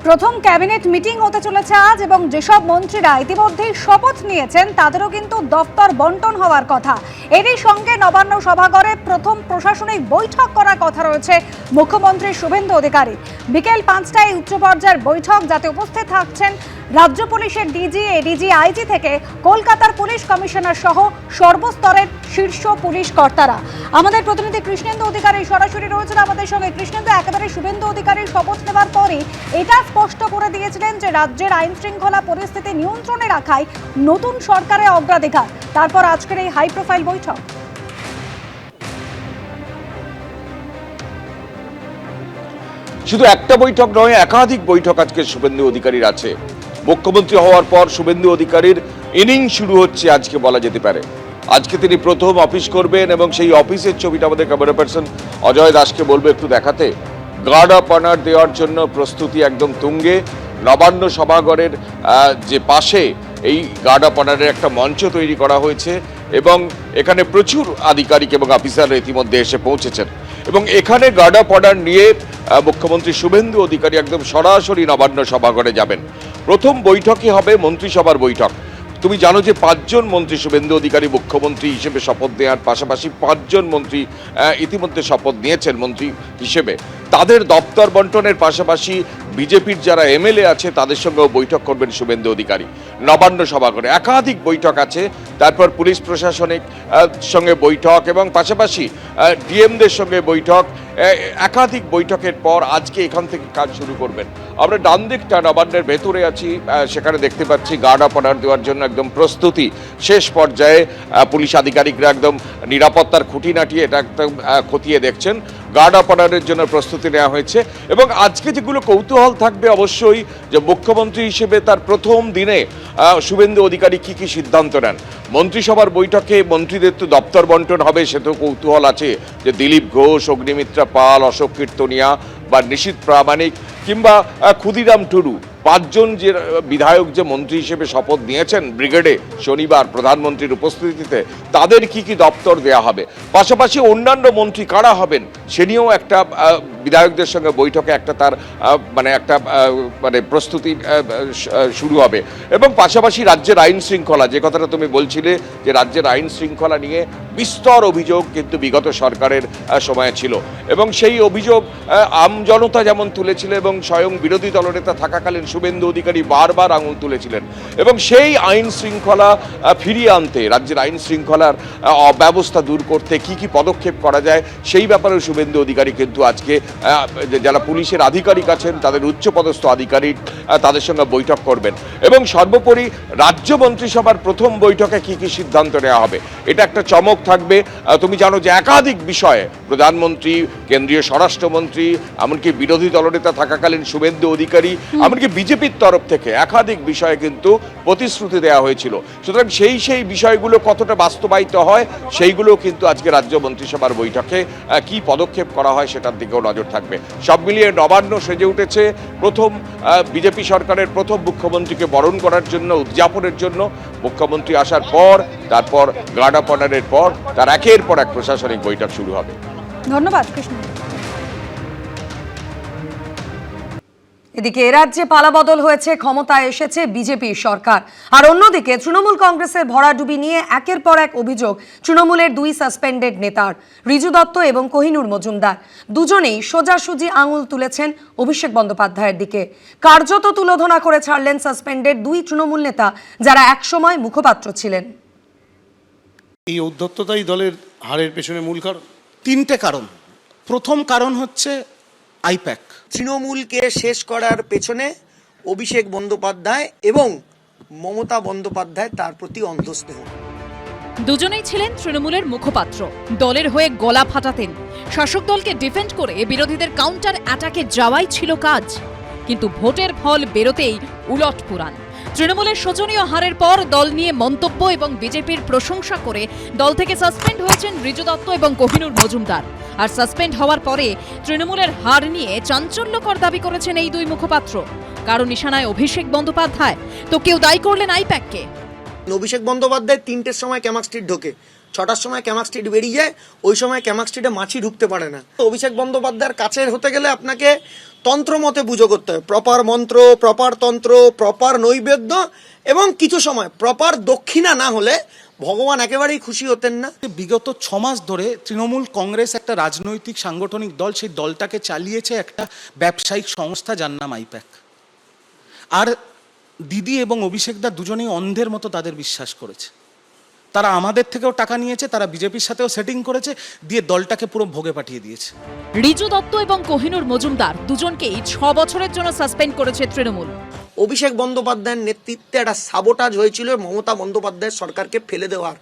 প্রথম cabinet meeting হতে চলেছে আজ এবং যেসব মন্ত্রীরা ইতিমধ্যেই শপথ নিয়েছেন তাদেরও কিন্তু দপ্তর বন্টন হওয়ার কথা। এরই সঙ্গে নবান্ন সভাঘরে প্রথম প্রশাসনিক বৈঠক করার কথা রয়েছে মুখ্যমন্ত্রী শুভেন্দু অধিকারী। বিকেল 5টায় উচ্চ পর্যায়ের বৈঠক, যাতে উপস্থিত থাকছেন রাজ্য পুলিশের ডিজি, এডিজি, আইজি থেকে কলকাতার পুলিশ কমিশনার সহ সর্বস্তরের শীর্ষ পুলিশ কর্তারা। আমাদের প্রতিনিধি কৃষ্ণেন্দু অধিকারী সরাসরি রয়েছেন আমাদের সঙ্গে। কৃষ্ণেন্দু, একেবারে শুভেন্দু অধিকারীর শপথ নেওয়ার পরই এটা স্পষ্ট করে দিয়েছিলেন যে রাজ্যের আইন শৃঙ্খলা পরিস্থিতি নিয়ন্ত্রণে রাখাই নতুন সরকারের অগ্রাধিকার। তারপর আজকের এই হাই প্রোফাইল বৈঠক। শুধু একটা বৈঠক নয়, একাধিক বৈঠক আজকে শুভেন্দু অধিকারীর আছে। মুখ্যমন্ত্রী হওয়ার পর শুভেন্দু অধিকারীর ইনিংস শুরু হচ্ছে আজকে বলা যেতে পারে। আজকে তিনি প্রথম অফিস করবেন এবং সেই অফিসের ছবিটা আমাদের ক্যামেরা পার্সন অজয় দাসকে বলবো একটু দেখাতে। গার্ড অফ অনার দেওয়ার জন্য প্রস্তুতি একদম তুঙ্গে। নবান্ন সভাঘরের যে পাশে এই গার্ড অফ অনারের একটা মঞ্চ তৈরি করা হয়েছে এবং এখানে প্রচুর আধিকারিক এবং অফিসাররা ইতিমধ্যে এসে পৌঁছেছেন এবং এখানে গার্ড অফ অনার নিয়ে মুখ্যমন্ত্রী শুভেন্দু অধিকারী একদম সরাসরি নবান্ন সভাঘরে যাবেন। প্রথম বৈঠকই হবে মন্ত্রিসভার বৈঠক। তুমি জানো যে 5 জন মন্ত্রী শুভেন্দু অধিকারী মুখ্যমন্ত্রী হিসেবে শপথ নেওয়ার পাশাপাশি 5 জন মন্ত্রী ইতিমধ্যে শপথ নিয়েছেন মন্ত্রী হিসেবে। তাদের দপ্তর বন্টনের পাশাপাশি বিজেপির যারা এমএলএ আছে তাদের সঙ্গেও বৈঠক করবেন শুভেন্দু অধিকারী নবান্ন সভাঘরে। একাধিক বৈঠক আছে, তারপর পুলিশ প্রশাসনিক সঙ্গে বৈঠক এবং পাশাপাশি ডিএমদের সঙ্গে বৈঠক। একাধিক বৈঠকের পর আজকে এখান থেকে কাজ শুরু করবেন। আমরা ডান দিকটা নবান্নের ভেতরে আছি, সেখানে দেখতে পাচ্ছি গার্ড অফ অনার দেওয়ার জন্য একদম প্রস্তুতি শেষ পর্যায়ে। পুলিশ আধিকারিকরা একদম নিরাপত্তার খুঁটিনাটি এটা একদম খতিয়ে দেখছেন। গার্ড অফ অনারের জন্য প্রস্তুতি নেওয়া হয়েছে এবং আজকে যেগুলো কৌতূহল থাকবে অবশ্যই যে মুখ্যমন্ত্রী হিসেবে তার প্রথম দিনে শুভেন্দু অধিকারী কি কি সিদ্ধান্ত নেন। মন্ত্রিসভার বৈঠকে মন্ত্রীদের তো দপ্তর বন্টন হবে, সে তো কৌতূহল আছে যে দিলীপ ঘোষ, অগ্নিমিত্রা পাল, অশোক কীর্তনিয়া বা নিশীথ প্রামাণিক কিংবা ক্ষুদিরাম টুডু 5 জন যে বিধায়ক যে মন্ত্রী হিসেবে শপথ নিয়েছেন ব্রিগেডে শনিবার প্রধানমন্ত্রীর উপস্থিতিতে, তাদের কি কি দপ্তর দেওয়া হবে, পাশাপাশি অন্যান্য মন্ত্রী কারা হবেন সে নিয়েও একটা বিধায়কদের সঙ্গে বৈঠকে একটা তার মানে প্রস্তুতি শুরু হবে। এবং পাশাপাশি রাজ্যের আইন শৃঙ্খলা, যে কথাটা তুমি বলছিলে যে রাজ্যের আইন শৃঙ্খলা নিয়ে বিস্তর অভিযোগ কিন্তু বিগত সরকারের সময়ে ছিল এবং সেই অভিযোগ আমজনতা যেমন তুলেছিল এবং স্বয়ং বিরোধী দলনেতা থাকাকালীন শুভেন্দু অধিকারী বারবার আঙুল তুলেছিলেন এবং সেই আইন শৃঙ্খলা ফিরিয়ে আনতে, রাজ্যের আইন শৃঙ্খলার অব্যবস্থা দূর করতে কি কি পদক্ষেপ করা যায় সেই ব্যাপারেও শুভেন্দু অধিকারী কিন্তু আজকে যারা পুলিশের আধিকারিক আছেন তাদের উচ্চপদস্থ আধিকারিক তাদের সঙ্গে বৈঠক করবেন। এবং সর্বোপরি রাজ্য মন্ত্রিসভার প্রথম বৈঠকে কি কি সিদ্ধান্ত নেওয়া হবে এটা একটা চমক থাকবে। তুমি জানো যে একাধিক বিষয়ে প্রধানমন্ত্রী, কেন্দ্রীয় স্বরাষ্ট্রমন্ত্রী, এমনকি বিরোধী দলনেতা থাকাকালীন শুভেন্দু অধিকারী, এমনকি বিজেপির তরফ থেকে একাধিক বিষয়ে কিন্তু প্রতিশ্রুতি দেওয়া হয়েছিল। সুতরাং সেই বিষয়গুলো কতটা বাস্তবায়িত হয় সেইগুলো কিন্তু আজকে রাজ্য মন্ত্রিসভার বৈঠকে কি পদক্ষেপ করা হয় সেটার দিকেও নজর থাকবে। সব মিলিয়ে নবান্ন সেজে উঠেছে প্রথম বিজেপি সরকারের প্রথম মুখ্যমন্ত্রীকে বরণ করার জন্য, উদযাপনের জন্য। মুখ্যমন্ত্রী আসার পর তারপর গার্ড অফ অনারের পর তার একের পর এক প্রশাসনিক বৈঠক শুরু হবে। ধন্যবাদ কৃষ্ণ। এদিকে রাজ্যে পালাবদল হয়েছে, ক্ষমতায় এসেছে বিজেপি সরকার। আর অন্যদিকে তৃণমূল কংগ্রেসের ভরাডুবি নিয়ে একের পর এক অভিযোগ তৃণমূলের 2 সাসপেন্ডেড নেতার, রিজু দত্ত এবং কোহিনুর মজুমদার। দুজনেই সোজাসুজি আঙুল তুলেছেন অভিষেক বন্দ্যোপাধ্যায়ের দিকে। কার্যত তুলোধনা করে ছাড়লেন সাসপেন্ডেড 2 তৃণমূল নেতা যারা একসময় মুখপাত্র ছিলেন। এই উদ্ধত্ততাই দলের হারের পেছনে মূল কারণ। 3টে কারণ। প্রথম কারণ হচ্ছে আইপ্যাক। তৃণমূলকে শেষ করার পেছনে অভিষেক বন্দ্যোপাধ্যায় এবং মমতা বন্দ্যোপাধ্যায় তার প্রতি অন্তঃস্নেহ। দুজনেই ছিলেন তৃণমূলের মুখপাত্র, দলের হয়ে গলা ফাটাতেন। শাসক দলকে ডিফেন্ড করে বিরোধীদের কাউন্টার অ্যাটাকে যাওয়াই ছিল কাজ, কিন্তু ভোটের ফল বেরোতেই উলট পুরাণ। তৃণমূলের শোচনীয় হারের পর দল নিয়ে মন্তব্য এবং বিজেপির প্রশংসা করে দল থেকে সাসপেন্ড হয়েছেন রিজু দত্ত এবং কোহিনুর মজুমদার। আর সাসপেন্ড হওয়ার পরে তৃণমূলের হার নিয়ে চাঞ্চল্যকর দাবি করেছেন এই 2 মুখপাত্র। কারো নিশানায় অভিষেক বন্দ্যোপাধ্যায়, তো কেউ দায়ী করলেন আইপ্যাককে। অভিষেক বন্দ্যোপাধ্যায় 3টের সময় ক্যামাক স্ট্রিট ঢোকে, 6টার সময় ক্যামাক স্ট্রিট বেরিয়ে যায়, ওই সময় ক্যামাক স্ট্রিটে মাছি ঢুকতে পারে না। অভিষেক বন্দ্যোপাধ্যায়ের কাছের হতে গেলে আপনাকে তন্ত্র মতে পুজো করতে হবে, প্রপার মন্ত্র, প্রপার তন্ত্র, প্রপার নৈবেদ্য এবং কিছু সময় প্রপার দক্ষিণা না হলে ভগবান একেবারেই খুশি হতেন না। বিগত 6 মাস ধরে তৃণমূল কংগ্রেস একটা রাজনৈতিক সাংগঠনিক দল, সেই দলটাকে চালিয়েছে একটা ব্যবসায়িক সংস্থা যার নাম আইপ্যাক। আর দিদি এবং অভিষেকদা দুজনেই অন্ধের মতো তাদের বিশ্বাস করেছে। তারা আমাদের থেকেও টাকা নিয়েছে, তারা বিজেপির সাথেও সেটিং করেছে, দিয়ে দলটাকে পুরো ভোগে পাঠিয়ে দিয়েছে। রিজু দত্ত এবং কোহিনুর মজুমদার দুজনকেই 6 বছরের জন্য সাসপেন্ড করেছে তৃণমূল। অভিষেক বন্দ্যোপাধ্যায়ের নেতৃত্বে একটা সাবোটাজ হয়েছিল মমতা বন্দ্যোপাধ্যায়ের সরকারকে ফেলে দেওয়ার,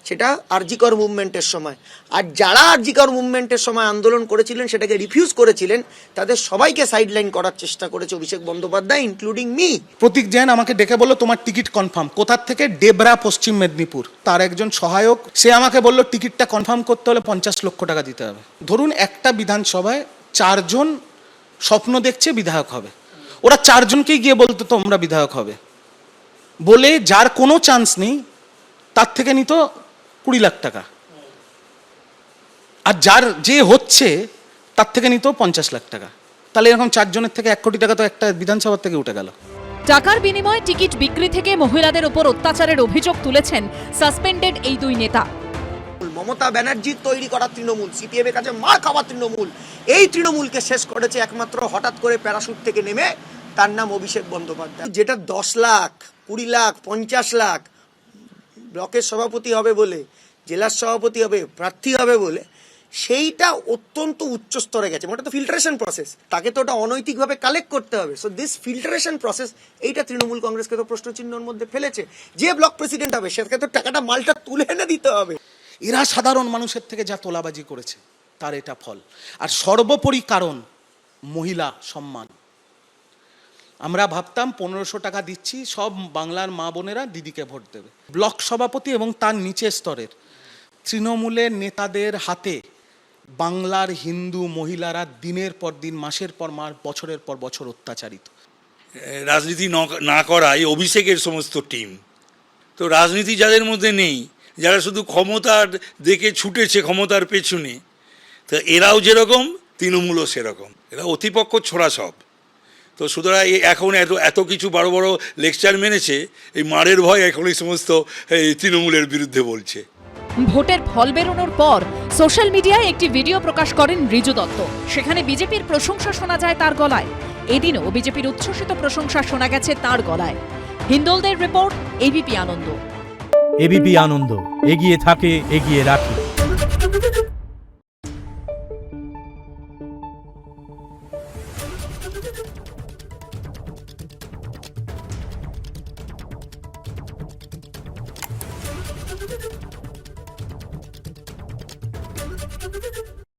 সেটা আরজিকর মুভমেন্টের সময়। আর যারা আরজিকর মুভমেন্টের সময় আন্দোলন করেছিলেন, সেটাকে রিফিউজ করেছিলেন, তাদের সবাইকে সাইডলাইন করার চেষ্টা করেছে অভিষেক বন্দ্যোপাধ্যায়, ইনক্লুডিং মি। প্রতীক জৈন আমাকে ডেকে বললো তোমার টিকিট কনফার্ম। কোথার থেকে? ডেবরা, পশ্চিম মেদিনীপুর। তার একজন সহায়ক, সে আমাকে বললো টিকিটটা কনফার্ম করতে হলে 50 লক্ষ টাকা দিতে হবে। ধরুন একটা বিধানসভায় 4 জন স্বপ্ন দেখছে বিধায়ক হবে, ওরা 4 জনকেই গিয়ে বলতো তোমরা বিধায়ক হবে, বলে যার কোনো চান্স নেই তার থেকে নিত 20 লাখ টাকা, আর যার যে হচ্ছে তার থেকে নিত 50 লাখ টাকা। তাহলে এরকম 4 জনের থেকে 1 কোটি টাকা তো একটা বিধানসভা থেকে উঠে গেল। টাকার বিনিময়ে টিকিট বিক্রি থেকে মহিলাদের উপর অত্যাচারের অভিযোগ তুলেছেন সাসপেন্ডেড এই দুই নেতা। মমতা ব্যানার্জির তৈরি করা তৃণমূল, সিপিএম এর কাছে মার খাওয়া তৃণমূল, এই তৃণমূলকে শেষ করেছে একমাত্র হঠাৎ করে প্যারাশুট থেকে নেমে, তার নাম অভিষেক বন্দ্যোপাধ্যায়। যেটা 10 লাখ, 20 লাখ, 50 লাখ ব্লকের সভাপতি হবে বলে, জেলার সভাপতি হবে, প্রার্থী হবে বলে, সেইটা অত্যন্ত উচ্চ স্তরে গেছে। ওটা তো ফিল্টারেশন প্রসেস, তাকে তো ওটা অনৈতিকভাবে কালেক্ট করতে হবে। সো দিস ফিল্টারেশন প্রসেস, এইটা তৃণমূল কংগ্রেসকে তো প্রশ্নচিহ্নের মধ্যে ফেলেছে। যে ব্লক প্রেসিডেন্ট হবে সেটাকে তো টাকাটা, মালটা তুলে এনে দিতে হবে। এরা সাধারণ মানুষের থেকে যা তোলাবাজি করেছে তার এটা ফল। আর সর্বোপরি কারণ মহিলা সম্মান। আমরা ভাবতাম 1500 টাকা দিচ্ছি, সব বাংলার মা বোনেরা দিদিকে ভোট দেবে। ব্লক সভাপতি এবং তার নিচের স্তরের তৃণমূলের নেতাদের হাতে বাংলার হিন্দু মহিলারা দিনের পর দিন, মাসের পর মাস, বছরের পর বছর অত্যাচারিত। রাজনীতি না করাই অভিষেকের সমস্ত টিম। তো রাজনীতি যাদের মধ্যে নেই, যারা শুধু ক্ষমতার দেখে ছুটেছে ক্ষমতার পেছনে, তো এরাও যেরকম তৃণমূলও সেরকম, এরা অতিপক্ষ ছোড়া সব। তো সুতরাং এখন এত কিছু বড় বড় লেকচার মেনেছে, এই মারের ভয় এখন এই সমস্ত তৃণমূলের বিরুদ্ধে বলছে। ভোটের ফল বেরোনোর পর সোশ্যাল মিডিয়ায় একটি ভিডিও প্রকাশ করেন রিজু দত্ত। সেখানে বিজেপির প্রশংসা শোনা যায় তার গলায়। এদিনও বিজেপির উচ্ছ্বসিত প্রশংসা শোনা গেছে তার গলায়। হিন্দোলদের রিপোর্ট, এবিপি আনন্দ। এবিপি আনন্দ, এগিয়ে থাকে, এগিয়ে রাখে।